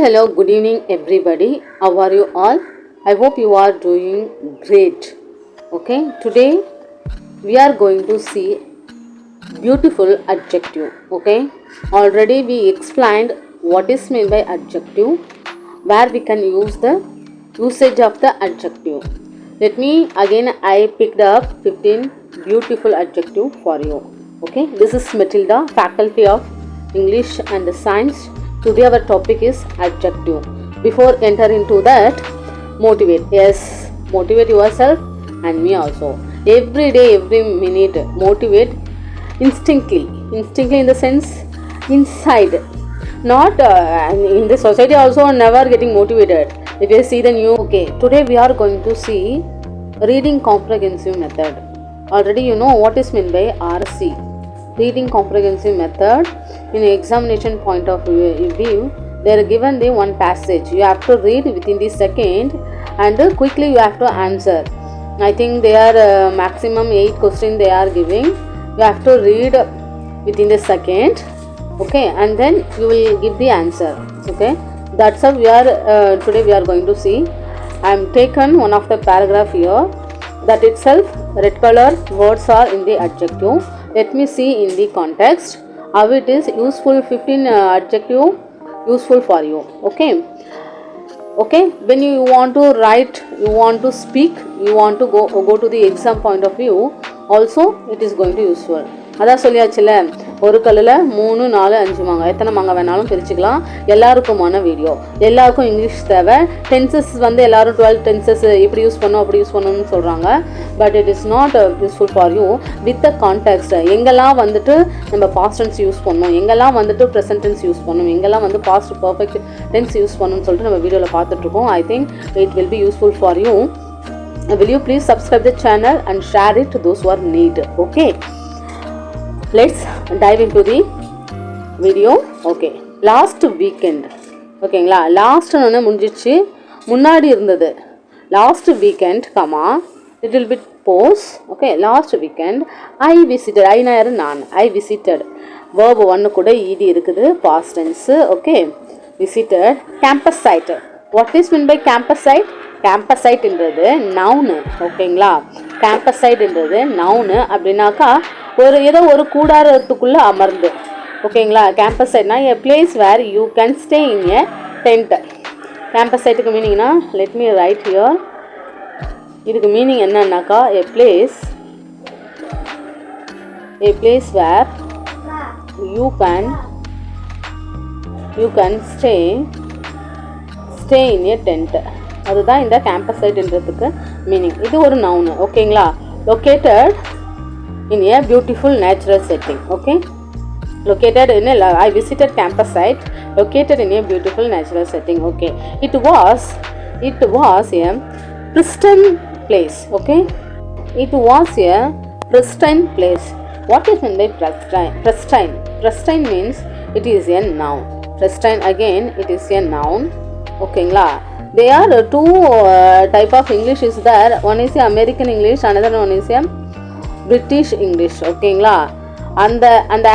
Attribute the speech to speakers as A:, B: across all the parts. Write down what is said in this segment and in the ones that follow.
A: Hello, good evening, everybody. How are you all? I hope you are doing great. Okay, today we are going to see beautiful adjective. Okay, already we explained what is meant by adjective, where we can use the usage of the adjective. Let me again, I picked up 15 beautiful adjective for you. Okay, this is Matilda, faculty of English and Science. Today our topic is adjective. Before enter into that, motivate. Yes, motivate yourself and me also. Every day, every minute, motivate instinctively. Instinctively in the sense inside. Not in the society also never getting motivated. If you see the new, okay, today we are going to see reading comprehensive method. Already you know what is meant by RC. Reading comprehensive method. In examination point of view, they are given the one passage. You have to read within the second and quickly you have to answer. I think they are maximum 8 questions they are giving. You have to read within the second. Okay, and then you will give the answer. Okay, that's how we are today we are going to see. I am taken one of the paragraph here. That itself red color words are in the adjective. Let me see in the context how it is useful. 15 adjective useful for you. Okay, when you want to write, you want to speak, you want to go to the exam point of view, also it is going to useful. அதான் சொல்லியாச்சுல, ஒரு கல்லில் 3, 4, 5 மாங்காய், எத்தனை மாங்காய் வேணாலும் பிரிச்சுக்கலாம். எல்லாருக்குமான video, எல்லாருக்கும் இங்கிலீஷ் தேவை. டென்சஸ் வந்து எல்லாரும் 12 டென்சஸ் இப்படி யூஸ் பண்ணோம் அப்படி யூஸ் பண்ணணும்னு சொல்கிறாங்க. But it is not useful for you with the context. எங்கெல்லாம் வந்துட்டு நம்ம பாஸ்ட் டென்ஸ் யூஸ் பண்ணணும், எங்கெல்லாம் வந்துட்டு ப்ரெசன்ட் டென்ஸ் யூஸ் பண்ணணும், எங்கெல்லாம் வந்து பாஸ்ட் பர்ஃபெக்ட் டென்ஸ் யூஸ் பண்ணணும்னு சொல்லிட்டு நம்ம வீடியோவில் பார்த்துட்ருக்கோம். I think it will be useful for you. Will you please subscribe the channel and share it to those who are need. Okay, let's dive into the video. Okay, last weekend. ஓகேங்களா, last ஒன்று முடிஞ்சிச்சு, முன்னாடி இருந்தது last weekend comma little bit pause. Okay, last weekend I visited. ஐநாயிரம் நான். I visited verb 1 கூட ED இருக்குது, past tense. Okay, visited campus site. What is mean by campus site? Campus சைட்ன்றது நவுனு. ஓகேங்களா, கேம்பஸ் சைட்ன்றது நவுனு. அப்படின்னாக்கா ஏதோ ஒரு கூடாரத்துக்குள்ளே அமர்ந்து. ஓகேங்களா, கேம்பஸ் சைட்னா a place where you can stay in a tent. Campus சைட்டுக்கு மீனிங்னா லெட் மீ ரைட் ஹியர். இதுக்கு மீனிங் என்னன்னாக்கா எ place where you can stay in a tent. அதுதான் இந்த கேம்பஸ் சைட்ன்றதுக்கு மீனிங். இது ஒரு நவுனு. ஓகேங்களா, located in a beautiful natural setting. Okay, located in a I visited campus site located in a beautiful natural setting. Okay, it was a pristine place. Okay, it was a pristine place. What is meant by pristine means it is a noun. Pristine again it is a noun. Okay, there are two type of English is there. One is American English, another one is British English. ஓகேங்களா, அந்த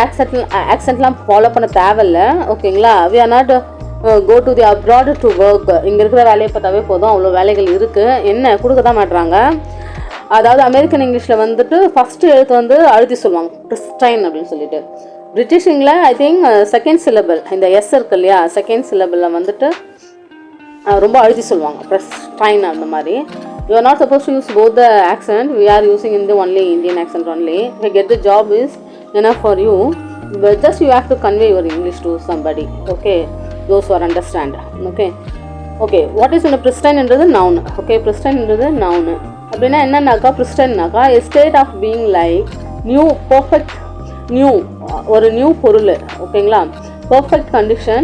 A: ஆக்சென்ட்லாம் follow பண்ண தேவையில்ல. ஓகேங்களா, we are not go to the abroad to work. இங்கே இருக்கிற வேலையை பார்த்தாவே போதும், அவ்வளோ வேலைகள் இருக்குது. என்ன கொடுக்க தான் மாட்டுறாங்க. அதாவது அமெரிக்கன் இங்கிலீஷில் வந்துட்டு ஃபஸ்ட்டு எழுத்து வந்து அழுத்தி சொல்லுவாங்க, பிரிஸ்டைன் அப்படின்னு சொல்லிட்டு. பிரிட்டிஷிங்கில் ஐ திங்க் செகண்ட் சிலபிள், இந்த எஸ் இருக்கு இல்லையா, செகண்ட் சிலபிளில் வந்துட்டு ரொம்ப அழுத்தி சொல்லுவாங்க, பிரிஸ்டைன் அந்த மாதிரி. You are not supposed to use both the accent. We are using in the only Indian accent only. If you get the job is enough for you. But just you have to convey your English to somebody. Okay, those who are understand. Okay. What is in a pristine என்றது noun. Okay, pristine என்றது noun. அப்படின்னா என்னன்னாக்கா pristine-நாக்கா a state of being like new, perfect, new, ஒரு new பொருள். ஓகேங்களா, perfect condition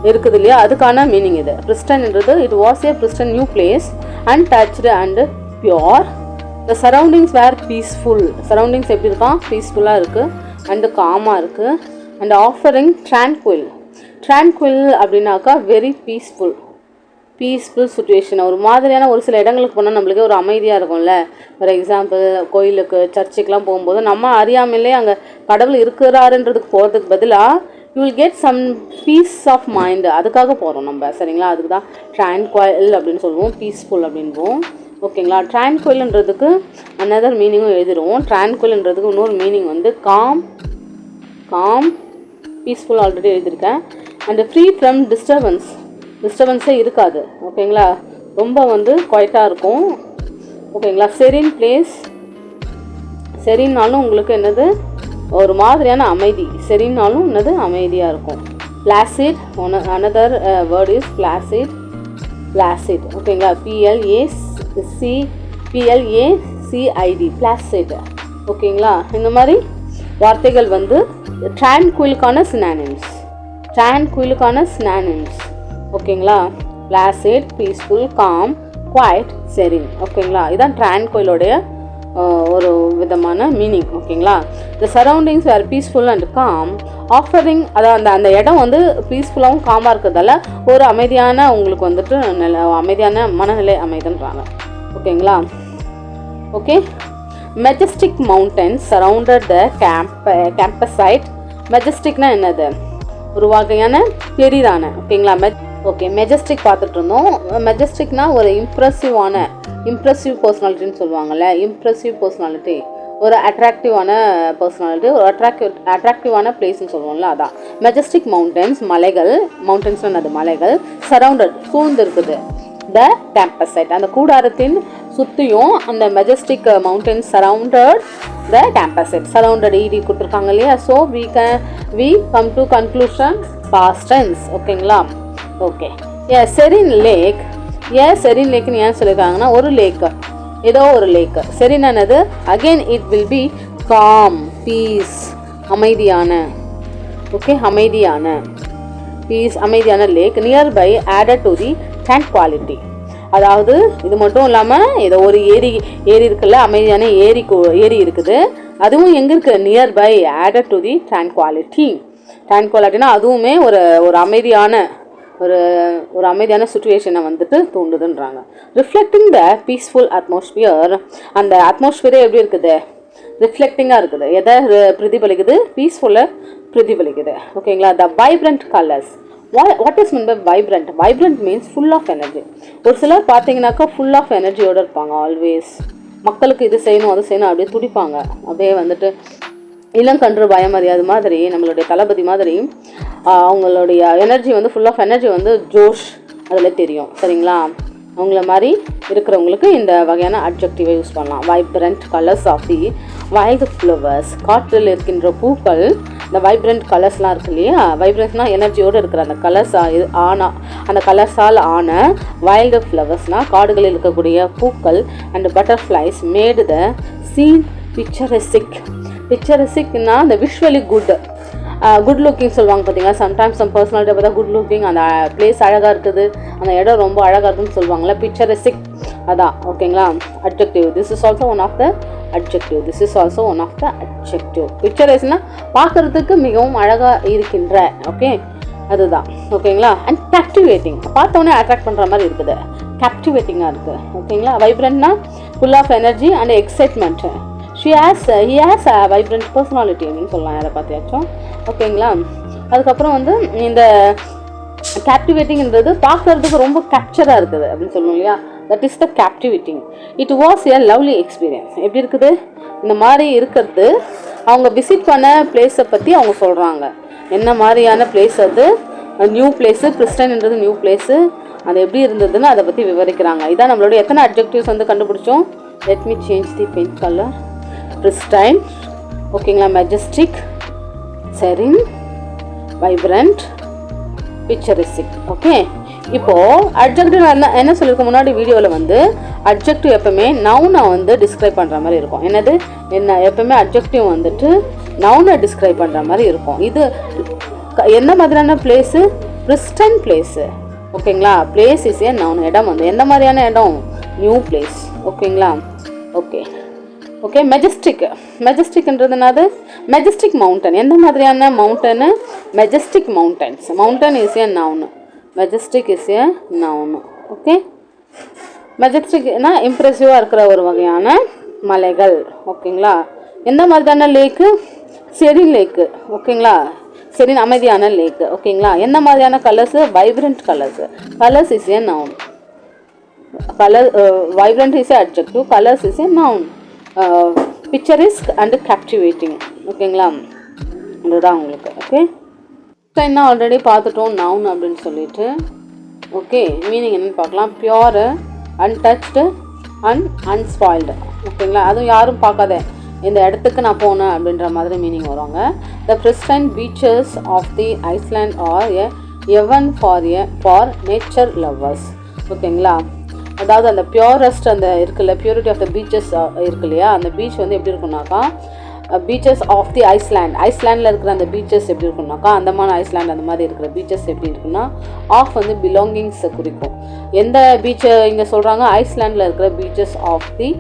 A: இருக்குது இல்லையா, அதுக்கான மீனிங் இது. pristine-ன்றது it was a pristine new place, untouched and pure. The surroundings were peaceful. Surroundings எப்படி இருக்கான், பீஸ்ஃபுல்லாக இருக்குது அண்டு காமாக இருக்குது. அண்ட் ஆஃபரிங் tranquil அப்படின்னாக்கா வெரி பீஸ்ஃபுல் சுச்சுவேஷன். ஒரு மாதிரியான ஒரு சில இடங்களுக்கு போனால் நம்மளுக்கு ஒரு அமைதியாக இருக்கும்ல. ஃபார் எக்ஸாம்பிள் கோயிலுக்கு சர்ச்சுக்கெலாம் போகும்போது நம்ம அறியாமலே அங்கே கடவுள் இருக்கிறாருன்றதுக்கு போகிறதுக்கு பதிலாக you will get some peace of mind. அதுக்காக போகிறோம் நம்ம, சரிங்களா? அதுக்கு தான் ட்ரான்குவைல் அப்படின்னு சொல்லுவோம், பீஸ்ஃபுல் அப்படின்போம், ஓகேங்களா? ட்ரான்குவைல்ன்றதுக்கு அனதர் மீனிங்கும் எழுதிடுவோம். ட்ரான்குவைல்ன்றதுக்கு இன்னொரு மீனிங் வந்து காம், பீஸ்ஃபுல் ஆல்ரெடி எழுதியிருக்கேன். அண்ட் ஃப்ரீ ஃப்ரம் டிஸ்டர்பன்ஸே இருக்காது, ஓகேங்களா? ரொம்ப வந்து குவைட்டாக இருக்கும், ஓகேங்களா? செரின் பிளேஸ், செரின்னாலும் உங்களுக்கு என்னது ஒரு மாதிரியான அமைதி, செரின்னாலும் என்னது அமைதியாக இருக்கும். Placid, another word is placid, ஓகேங்களா? PLACID, பிளாசிட், ஓகேங்களா? இந்த மாதிரி வார்த்தைகள் வந்து ட்ரான்குயிலுக்கான சினானிம்ஸ், ஓகேங்களா? Placid, peaceful, calm, quiet, serene, ஓகேங்களா? இதுதான் ட்ரான்குயிலோடைய ஒரு விதமான மீனிங், ஓகேங்களா? The surroundings where peaceful and calm offering, அதாவது அந்த இடம் வந்து பீஸ்ஃபுல்லாகவும் காமாக இருக்கிறதால ஒரு அமைதியான உங்களுக்கு வந்துட்டு அமைதியான மனநிலை அமைதுன்றாங்க, ஓகேங்களா? Okay. Majestic mountains surrounded the campus. மெஜஸ்டிக்னா என்னது? ஒரு வகையான பெரிதான, ஓகேங்களா? ஓகே, மெஜஸ்டிக் பார்த்துட்டு இருந்தோம். மெஜஸ்டிக்னா ஒரு இம்ப்ரெசிவ் பர்சனாலிட்டின்னு சொல்லுவாங்கள்ல, இம்ப்ரெசிவ் பர்சனாலிட்டி, ஒரு அட்ராக்டிவான பர்சனாலிட்டி, ஒரு அட்ராக்டிவான பிளேஸ்ன்னு சொல்லுவோம்ல, அதான் மெஜஸ்டிக் மவுண்டன்ஸ். மவுண்டன்ஸ்னு அது மலைகள், சரவுண்டட் சூழ்ந்து இருக்குது த கேம்பஸ் சைட், அந்த கூடாரத்தின் சுற்றியும் அந்த majestic mountains surrounded the campus site. Surrounded ED கொடுத்துருக்காங்க இல்லையா? So we come to conclusion past tense, ஓகேங்களா? ஓகே. செரின் லேக்னு ஏன் சொல்லியிருக்காங்கன்னா, ஒரு லேக், ஏதோ ஒரு லேக். செரினானது again it will be calm, peace, அமைதியான, ஓகே, அமைதியான lake nearby added to the tranquility. அதாவது இது மட்டும் இல்லாமல் ஏதோ ஒரு ஏரி இருக்குல்ல, அமைதியான ஏரி இருக்குது, அதுவும் எங்கே இருக்குது? நியர்பை ஆடட் டு தி ட்ரான்குவாலிட்டினா அதுவுமே ஒரு அமைதியான ஒரு அமைதியான சுச்சுவேஷனை வந்துட்டு தூண்டுதுன்றாங்க. ரிஃப்ளெக்டிங் த பீஸ்ஃபுல் அட்மாஸ்பியர், அந்த அட்மாஸ்பியரே எப்படி இருக்குது? ரிஃப்ளெக்டிங்காக இருக்குது. எதை பிரதிபலிக்குது? பீஸ்ஃபுல்லாக பிரதிபலிக்குது, ஓகேங்களா? The vibrant colours. What is mean by vibrant? Vibrant means full of energy. ஒரு சிலர் பார்த்தீங்கன்னாக்கா ஃபுல் ஆஃப் எனர்ஜியோடு இருப்பாங்க, ஆல்வேஸ் மக்களுக்கு இது செய்யணும் அது செய்யணும் அப்படியே துடிப்பாங்க, அப்படியே வந்துட்டு இளங்கன்று பயமறியாது மாதிரி, நம்மளுடைய தளபதி மாதிரி அவங்களுடைய எனர்ஜி வந்து ஃபுல் ஆஃப் எனர்ஜி வந்து ஜோஷ் அதில் தெரியும், சரிங்களா? அவங்கள மாதிரி இருக்கிறவங்களுக்கு இந்த வகையான அட்ஜெக்டிவை யூஸ் பண்ணலாம். Vibrant colours of the wild flowers, காற்றில் இருக்கின்ற பூக்கள், இந்த வைப்ரண்ட் கலர்ஸ்லாம் இருக்கு இல்லையா? வைப்ரன்ஸ்னால் எனர்ஜியோடு இருக்கிற அந்த கலர்ஸால் ஆன வைல்டு ஃப்ளவர்ஸ்னால் காடுகளில் இருக்கக்கூடிய பூக்கள் and butterflies made the scene பிக்சரிஸ்டிக்னா அந்த விஷுவலி குட் லுக்கிங் சொல்லுவாங்க பார்த்தீங்களா? சம்டைம்ஸ் நம்ம பர்சனாலிட்டி பார்த்தா குட் லுக்கிங், அந்த பிளேஸ் அழகாக இருக்குது, அந்த இடம் ரொம்ப அழகாக இருக்குதுன்னு சொல்லுவாங்களே, பிக்சரிஸ்டிக், அதான், ஓகேங்களா? Adjective. This is also one of the adjective. பிக்சரைஸ்னா பார்க்கறதுக்கு மிகவும் அழகாக இருக்கின்ற, ஓகே, அதுதான், ஓகேங்களா? அண்ட் கேப்டிவேட்டிங், பார்த்தோன்னே அட்ராக்ட் பண்ணுற மாதிரி இருக்குது, கேப்டிவேட்டிங்காக இருக்குது, ஓகேங்களா? வைப்ரண்ட்னா full of energy and excitement. he has a vibrant personality அப்படின்னு சொல்லலாம் யாரை பார்த்தியாச்சும், ஓகேங்களா? அதுக்கப்புறம் வந்து இந்த கேப்டிவேட்டிங்கிறது பார்க்கறதுக்கு ரொம்ப கேப்சராக இருக்குது அப்படின்னு சொல்லணும் இல்லையா? That is the captivating. It was a lovely experience. எப்படி இருக்குது? இந்த மாதிரி இருக்கிறது அவங்க விசிட் பண்ண பிளேஸை பற்றி அவங்க சொல்கிறாங்க. என்ன மாதிரியான பிளேஸ் அது? நியூ பிளேஸு, பிரிஸ்டைன்ன்றது நியூ பிளேஸு, அது எப்படி இருந்ததுன்னு அதை பற்றி விவரிக்கிறாங்க. இதான் நம்மளோட எத்தனை அட்ஜெக்டிவ்ஸ் வந்து கண்டுபிடிச்சோம்? Let me change the paint colour. Pristine, ஓகேங்களா? Majestic, serene, vibrant, picturesque, okay. இப்போது அட்ஜெக்டிவ் என்ன சொல்லியிருக்க முன்னாடி வீடியோவில் வந்து அட்ஜெக்டிவ் எப்பவுமே நவுனை வந்து டிஸ்கிரைப் பண்ணுற மாதிரி இருக்கும். எப்பவுமே அட்ஜெக்டிவ் வந்துட்டு நவுனை டிஸ்கிரைப் பண்ணுற மாதிரி இருக்கும். இது என்ன மாதிரியான பிளேஸு? பிரிஸ்டைன் பிளேஸு, ஓகேங்களா? Place is a noun. இடம் வந்து எந்த மாதிரியான இடம்? நியூ பிளேஸ், ஓகேங்களா? ஓகே. மெஜஸ்டிக்ன்றதுனாது மெஜஸ்டிக் மவுண்டன். எந்த மாதிரியான mountain? Majestic mountains. Mountain is a noun, majestic is a noun, okay. மெஜஸ்டிக்னா இம்ப்ரெசிவாக இருக்கிற ஒரு வகையான மலைகள், ஓகேங்களா? எந்த மாதிரியான லேக்கு? செரின் லேக்கு, ஓகேங்களா? செரின் அமைதியான லேக். ஓகேங்களா. என்ன மாதிரியான colours? Vibrant colours. Colours is a noun. Colour vibrant is a adjective, colours is a noun, picturesque and captivating. ஓகேங்களா, இதுதான் உங்களுக்கு. ஓகே, என்ன ஆல்ரெடி பார்த்துட்டோம் நவுன் அப்படின்னு சொல்லிட்டு. ஓகே, மீனிங் என்னன்னு பார்க்கலாம். Pure, untouched and unspoiled. ஓகேங்களா, அதுவும் யாரும் பார்க்காத இந்த இடத்துக்கு நான் போனேன் அப்படின்ற மாதிரி மீனிங் வருவாங்க. The pristine beaches of the island are a haven for nature lovers. ஓகேங்களா, அதாவது அந்த பியூரஸ்ட் அந்த இருக்குல்ல, பியூரிட்டி ஆஃப் த பீச்சஸ் இருக்கு இல்லையா, அந்த பீச் வந்து எப்படி இருக்குன்னாக்கா, பீச்சஸ் ஆஃப் தி ஐஸ்லேண்டில் இருக்கிற அந்த பீச்சஸ் எப்படி இருக்குன்னாக்கா, அந்தமான ஐஸ்லேண்ட் அந்த மாதிரி இருக்கிற பீச்சஸ் எப்படி இருக்குன்னா, ஆஃப் வந்து பிலாங்கிங்ஸை குறிக்கும். எந்த பீச்சை இங்கே சொல்கிறாங்க? ஐஸ்லேண்டில் இருக்கிற beaches of the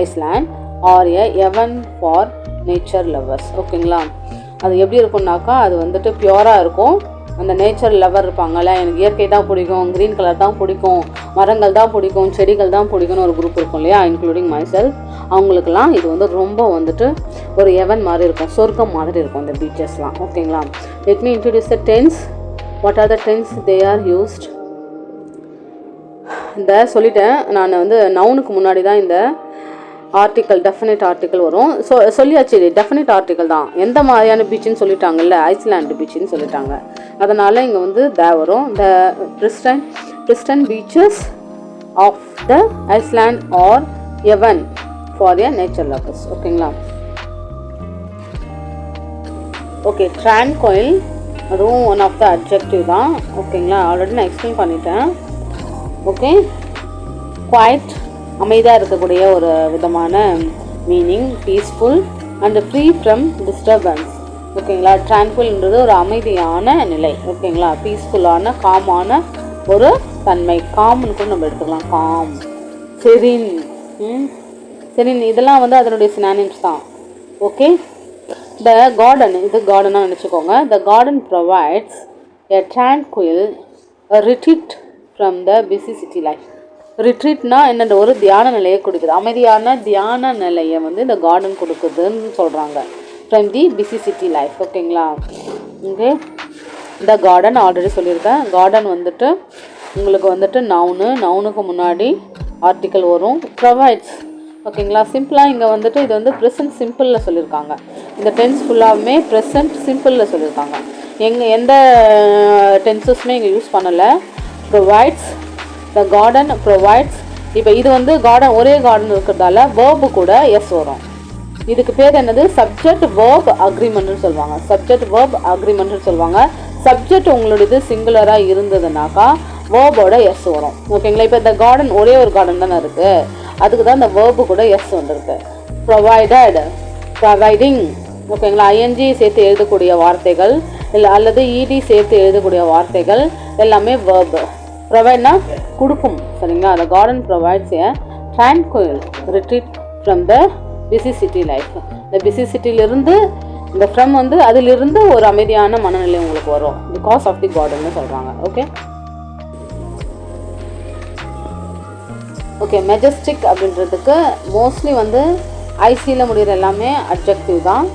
A: island are a haven for nature lovers. ஓகேங்களா, அது எப்படி இருக்குன்னாக்கா, அது வந்துட்டு பியூராக இருக்கும். அந்த நேச்சர் லவர் இருப்பாங்கள்ல, எனக்கு இயற்கை தான் பிடிக்கும், க்ரீன் கலர் தான் பிடிக்கும், மரங்கள் தான் பிடிக்கும், செடிகள் தான் பிடிக்கும்னு ஒரு குரூப் இருக்கும் இல்லையா, இன்க்ளூடிங் மை செல்ஃப். அவங்களுக்கெல்லாம் இது வந்து ரொம்ப வந்துட்டு ஒரு எவன் மாதிரி இருக்கும், சொர்க்கம் மாதிரி இருக்கும் இந்த பீச்சஸ்லாம். ஓகேங்களா, let me introduce the tense. What are the tense they are used? இந்த சொல்லிட்டேன் நான் வந்து நவுனுக்கு முன்னாடி தான் இந்த ஆர்டிக்கல், டெஃபினட் ஆர்டிக்கல் வரும். சொல்லியாச்சு, டெஃபினட் ஆர்டிக்கல் தான். எந்த மாதிரியான பீச்சுன்னு சொல்லிட்டாங்கல்ல, ஐஸ்லேண்டு பீச்சுன்னு சொல்லிட்டாங்க. அதனால் இங்கே வந்து வரும். The pristine beaches of the island are haven for a nature lovers. ஓகேங்களா. ஓகே, ட்ரான்குயில் அதுவும் ஒன் ஆஃப் த அட்ஜெக்டிவ் தான். ஓகேங்களா, ஆல்ரெடி நான் எக்ஸ்பிளைன் பண்ணிட்டேன். ஓகே, குவைட் அமைதியாக இருக்கக்கூடிய ஒரு விதமான meaning, peaceful and free from disturbance. ஓகேங்களா, ட்ரான்குயில்ன்றது ஒரு அமைதியான நிலை. ஓகேங்களா, பீஸ்ஃபுல்லான காமான ஒரு தன்மை. காம்னு கூட நம்ம எடுத்துக்கலாம், காம். செரின், செரின் இதெல்லாம் வந்து அதனுடைய சினானிம்ஸ் தான். ஓகே, த கார்டன், இது கார்டனாக நினச்சிக்கோங்க. The garden provides a tranquil retreat from the busy city life. ரிட்ரீட்னா என்னென்ன, ஒரு தியான நிலையை கொடுக்குது, அமைதியான தியான நிலையை வந்து இந்த கார்டன் கொடுக்குதுன்னு சொல்கிறாங்க. From the busy city life. ஓகேங்களா. ஓகே, த கார்டன் ஆல்ரெடி சொல்லியிருக்கேன். கார்டன் வந்துட்டு உங்களுக்கு வந்துட்டு நவுனுக்கு முன்னாடி ஆர்டிக்கல் வரும். ப்ரொவைட்ஸ். ஓகேங்களா, சிம்பிளாக இங்கே வந்துட்டு இது வந்து ப்ரெசன்ட் சிம்பிளில் சொல்லியிருக்காங்க. இந்த டென்ஸ் ஃபுல்லாகவுமே ப்ரெசன்ட் சிம்பிளில் சொல்லியிருக்காங்க. எந்த டென்சஸுமே இங்கே யூஸ் பண்ணலை. ப்ரொவைட்ஸ், த கார்டன் ப்ரொவைட்ஸ். இப்போ இது வந்து கார்டன், ஒரே கார்டன் இருக்கிறதால வேர்பு கூட எஸ் வரும். இதுக்கு பேர் என்னது? சப்ஜெக்ட் வேர்ப் அக்ரிமெண்ட்னு சொல்லுவாங்க. சப்ஜெக்ட் வேர்ப் அக்ரிமெண்ட்னு சொல்லுவாங்க. சப்ஜெக்ட் உங்களுடையது சிங்குலராக இருந்ததுனாக்கா வேர்போட எஸ் வரும். ஓகேங்களா, இப்போ இந்த கார்டன் ஒரே ஒரு கார்டன் தானே இருக்குது, அதுக்கு தான் இந்த வேர்பு கூட எஸ் வந்துருக்கு. Provided, providing. ஓகேங்களா, ஐஎன்ஜி சேர்த்து எழுதக்கூடிய வார்த்தைகள் இல்லை அல்லது இடி சேர்த்து எழுதக்கூடிய வார்த்தைகள் எல்லாமே வேர்பு. ப்ரொவைட்னா கொடுக்கும். சரிங்களா, the garden provides a tranquil retreat from the busy city life. இந்த பிஸி சிட்டியிலிருந்து இந்த ஃப்ரம் வந்து அதிலிருந்து ஒரு அமைதியான மனநிலை உங்களுக்கு வரும். பிகாஸ் ஆஃப் தி கார்டன்னு சொல்கிறாங்க. ஓகே ஓகே மெஜஸ்டிக் அப்படின்றதுக்கு மோஸ்ட்லி வந்து ஐசியில் முடிகிற எல்லாமே அட்ஜெக்டிவ் தான்.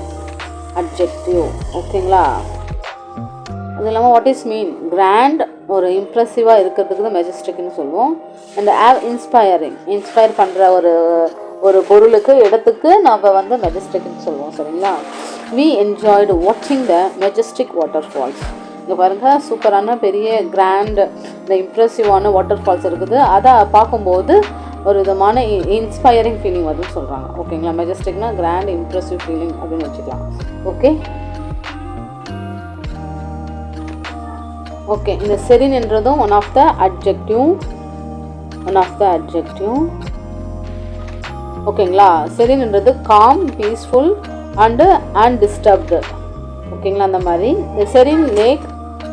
A: அட்ஜெக்டிவ். ஓகேங்களா, அது இல்லாமல் வாட் இஸ் மீன், கிராண்ட், ஒரு இம்ப்ரெசிவாக இருக்கிறதுக்கு தான் மெஜஸ்டிக்னு சொல்லுவோம். அண்ட் இன்ஸ்பயர் பண்ணுற ஒரு பொருளுக்கு இடத்துக்கு நம்ம வந்து மெஜஸ்டிக்னு சொல்லுவோம். சரிங்களா. வி என்ஜாய்டு வாட்சிங் த மெஜஸ்டிக் வாட்டர் ஃபால்ஸ். இங்கே பாருங்கள், சூப்பரான பெரிய கிராண்ட் இந்த இம்ப்ரெசிவான வாட்டர் ஃபால்ஸ் இருக்குது. அதை பார்க்கும்போது ஒரு விதமான இன்ஸ்பைரிங் ஃபீலிங் வருதுன்னு சொல்கிறாங்க. ஓகேங்களா, மெஜஸ்டிக்னா கிராண்ட் இம்ப்ரெசிவ் ஃபீலிங் அப்படின்னு வச்சுக்கலாம். ஓகே ஓகே இந்த செரின் என்றதும் ஒன் ஆஃப் த அட்ஜெக்டிவ். ஓகேங்களா, செரின் என்றது காம், பீஸ்ஃபுல் அண்டு அன்டிஸ்டர்ப்டு. ஓகேங்களா, அந்த மாதிரி serene lake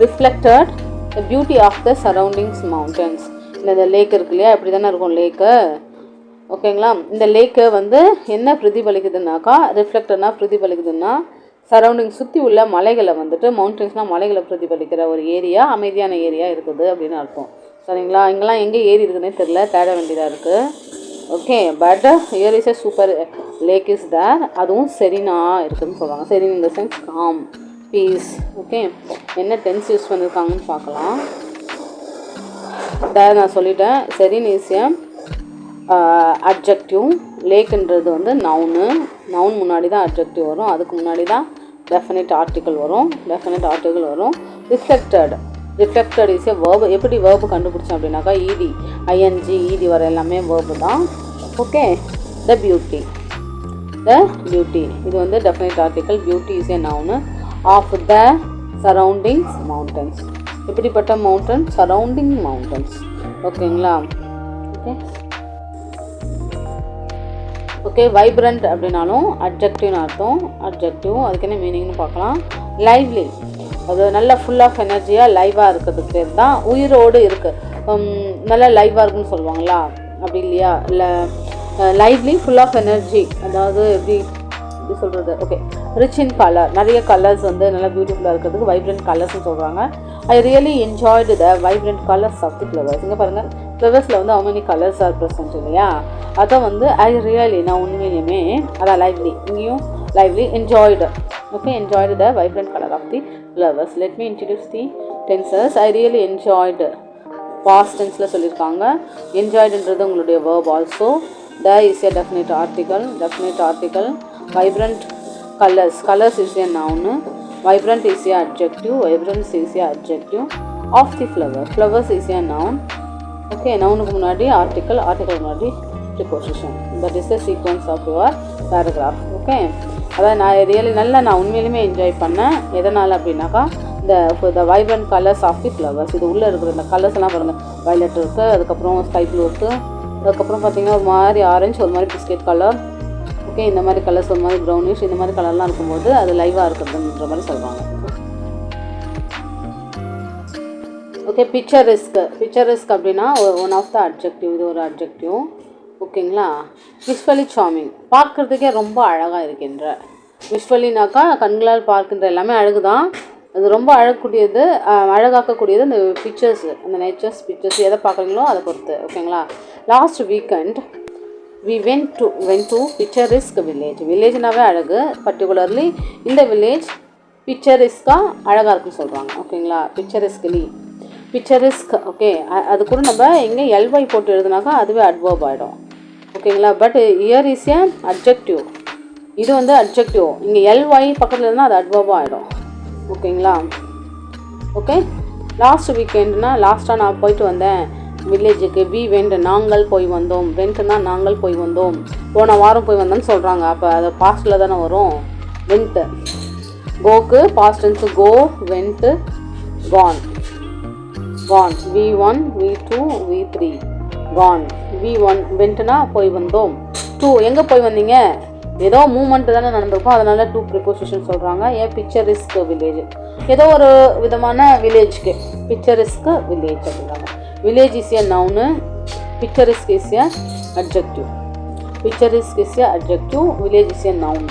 A: reflected the beauty of the surroundings mountains. இந்த லேக் இருக்கு இல்லையா, இப்படி தானே இருக்கும் லேக்கு. ஓகேங்களா, இந்த லேக்கு வந்து என்ன பிரதிபலிக்குதுன்னாக்கா, ரிஃப்ளெக்டர்னா பிரதிபலிக்குதுன்னா சரௌண்டிங் சுற்றி உள்ள மலைகளை வந்துட்டு, மவுண்டன்ஸ்னால் மலைகளை பிரதிபலிக்கிற ஒரு ஏரியா, அமைதியான ஏரியா இருக்குது அப்படின்னு அர்த்தம். சரிங்களா, இங்கெல்லாம் எங்கே ஏரி இருக்குதுன்னே தெரியல, தேட வேண்டியதாக இருக்குது. Okay, but here is a super lake is there. அதுவும் செரினா இருக்குதுன்னு சொல்லுவாங்க. Serene in the sense calm, peace. Okay, என்ன டென்ஸ் யூஸ் பண்ணியிருக்காங்கன்னு பார்க்கலாம். நான் சொல்லிட்டேன். Serene is a adjective. லேக்குன்றது வந்து நவுனு. நவுன் முன்னாடி தான் அட்ஜெக்டிவ் வரும், அதுக்கு முன்னாடி தான் டெஃபினட் ஆர்டிக்கல் வரும். Reflected is a verb. எப்படி வேர்பு கண்டுபிடிச்சோம் அப்படின்னாக்கா இடி, ஐஎன்ஜி, இடி வர எல்லாமே வேர்பு தான். Okay, the beauty. இது வந்து definite article. Beauty is a noun. Of the surroundings mountains. எப்படிப்பட்ட மவுண்டன்? Surrounding mountains. ஓகேங்களா? ஓகே, வைப்ரண்ட் அப்படின்னாலும் அட்ஜெக்டிவ்னு அர்த்தம். அட்ஜெக்டிவ் அதுக்கு என்ன மீனிங்னு பார்க்கலாம். லைவ்லி, அது நல்லா ஃபுல் ஆஃப் எனர்ஜியாக லைவாக இருக்கிறதுக்கு பேர் தான். உயிரோடு இருக்குது, நல்லா லைவாக இருக்குன்னு சொல்லுவாங்களா, அப்படி இல்லையா? இல்லை, லைவ்லி, ஃபுல் ஆஃப் எனர்ஜி, அதாவது எப்படி சொல்கிறது? ஓகே, ரிச் இன் கலர், நிறைய கலர்ஸ் வந்து நல்லா பியூட்டிஃபுல்லாக இருக்கிறதுக்கு வைப்ரண்ட் கலர்ஸ்னு சொல்கிறாங்க. I really enjoyed the vibrant colours of the flowers. இங்கே பாருங்கள், ஃப்ளவர்ஸில் வந்து how many colours are present இல்லையா? அதை வந்து ஐ ரியலி, நான் உண்மையிலுமே, அதான் லைவ்லி, இங்கேயும் lively, enjoyed. Okay, enjoyed the vibrant colour of the flowers. Let me introduce the tenses. I really enjoyed, past டென்ஸில் சொல்லியிருக்காங்க. என்ஜாய்டுன்றது உங்களுடைய verb also. The is a definite article. Vibrant colours is a noun. Vibrant is a adjective. Vibrance is a adjective of the flower. Flowers is a noun. Okay, நவுனுக்கு முன்னாடி article, article முன்னாடி preposition. That is the sequence of your paragraph. Okay, அதான் நான் உண்மையிலுமே enjoy பண்ணேன். எதனால் அப்படின்னாக்கா இந்த vibrant colours of the flowers. இது உள்ளே இருக்கிற இந்த கலர்ஸ் எல்லாம் பாருங்கள். வயலட் இருக்குது, அதுக்கப்புறம் ஸ்கை ப்ளூ இருக்குது, அதுக்கப்புறம் பார்த்தீங்கன்னா ஒரு மாதிரி ஆரஞ்சு, ஒரு மாதிரி பிஸ்கெட் கலர். ஓகே, இந்த மாதிரி கலர்ஸ், ஒரு மாதிரி ப்ரௌனிஷ், இந்த மாதிரி கலர்லாம் இருக்கும்போது அது லைவாக இருக்கிறதுன்ற மாதிரி சொல்கிறாங்க. ஓகே, பிக்சரிஸ்க் அப்படின்னா ஒன் ஆஃப் த அட்ஜெக்டிவ். இது ஒரு அட்ஜெக்டிவ். ஓகேங்களா? விஷுவலி சார்மிங், பார்க்குறதுக்கே ரொம்ப அழகாக இருக்கின்ற. விஷுவலினாக்கா கண்களால் பார்க்கின்ற எல்லாமே அழகு தான். அது ரொம்ப அழகாக்கக்கூடியது இந்த பிக்சர்ஸ், அந்த நேச்சர்ஸ் பிக்சர்ஸ் எதை பார்க்குறீங்களோ அதை பொறுத்து. ஓகேங்களா? Last weekend we went to picturesque village. வில்லேஜ்னாவே அழகு, பர்டிகுலர்லி இந்த வில்லேஜ் பிக்சரிஸ்காக அழகாக இருக்குன்னு சொல்கிறாங்க. ஓகேங்களா? பிக்சரிஸ்க். ஓகே, அது கூட நம்ம எங்கே எல்ஒய் போட்டு எழுதுனாக்கா அதுவே அட்வர்ப் ஆகிடும். ஓகேங்களா? But year is a adjective. இது வந்து அட்ஜெக்டிவ். இங்கே எல்ஒய் பக்கத்தில் இருந்தால் அது அட்வர்பாக ஆகிடும். ஓகேங்களா? ஓகே, லாஸ்ட் வீக்கெண்ட்னா லாஸ்ட்டாக நான் போயிட்டு வந்தேன் வில்லேஜுக்கு. வெண்ட், நாங்கள் போய் வந்தோம். வெண்ட்னா நாங்கள் போய் வந்தோம், போன வாரம் போய் வந்தோம்னு சொல்கிறாங்க. அப்போ அது பாஸ்ட்டில் தானே வரும். வெண்ட்டு, கோக்கு past tense go, went, gone. V1 V2 V3 gone. V1 வெண்ட்னா போய் வந்தோம். 2 எங்கே போய் வந்தீங்க? ஏதோ மூமெண்ட் தானே நடந்திருக்கும், அதனால 2 ப்ரிப்போசிஷன் சொல்கிறாங்க. ஏன் பிக்சரிஸ்க் வில்லேஜ், ஏதோ ஒரு விதமான வில்லேஜ்க்கு பிக்சரிஸ்க் வில்லேஜ் அப்படின்றாங்க. Village is a noun. Picturesque is a adjective. Village is a noun.